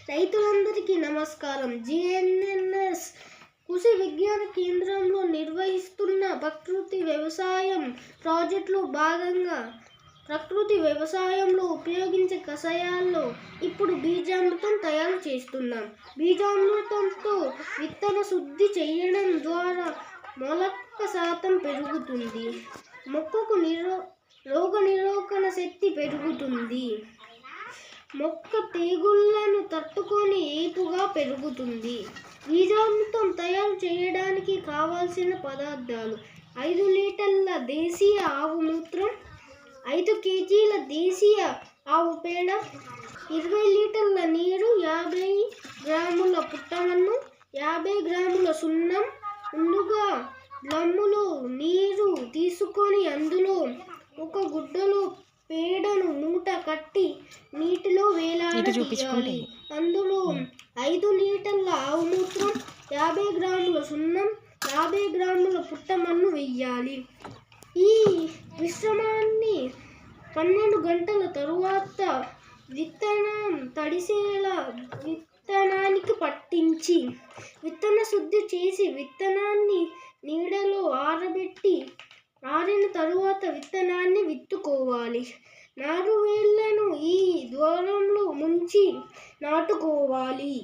రైతులందరికీ నమస్కారం. జిఎన్ఎన్ఎస్ కృషి విజ్ఞాన కేంద్రంలో నిర్వహిస్తున్న ప్రకృతి వ్యవసాయం ప్రాజెక్టులో భాగంగా ప్రకృతి వ్యవసాయంలో ఉపయోగించే కషాయాల్లో ఇప్పుడు బీజామృతం తయారు చేస్తున్నాం. బీజామృతంతో విత్తన శుద్ధి చేయడం ద్వారా మొలక శాతం పెరుగుతుంది, మొక్కకు రోగనిరోధక శక్తి పెరుగుతుంది, మొక్క తెగుళ్లను తట్టుకొని ఏపుగా పెరుగుతుంది. బీజామృతం తయారు చేయడానికి కావలసిన పదార్థాలు: 5 లీటర్ల దేశీయ ఆవు మూత్రం, 5 కేజీల దేశీయ ఆవు పేడ, 20 లీటర్ల నీరు, 50 గ్రాముల పుట్టమన్ను, 50 గ్రాముల సున్నం. ముందుగా డ్రమ్ములో నీరు తీసుకొని అందులో ఒక గుడ్డలో పేడను మూట కట్టి నీటిలో వేలాడదీయాలి. అందులో 5 లీటర్ల ఆవు మూత్రం, 50 గ్రాముల సున్నం, 50 గ్రాముల పుట్టమన్ను వెయ్యాలి. ఈ మిశ్రమాన్ని 12 గంటల తరువాత విత్తనం తడిసేలా విత్తనానికి పట్టించి విత్తన శుద్ధి చేసి విత్తనాన్ని నీడలో ఆరబెట్టి ఆరిన తరువాత విత్తనాన్ని విత్తుకోవాలి. నారు వేళ్లను ఈ ద్వారంలో ముంచి నాటుకోవాలి.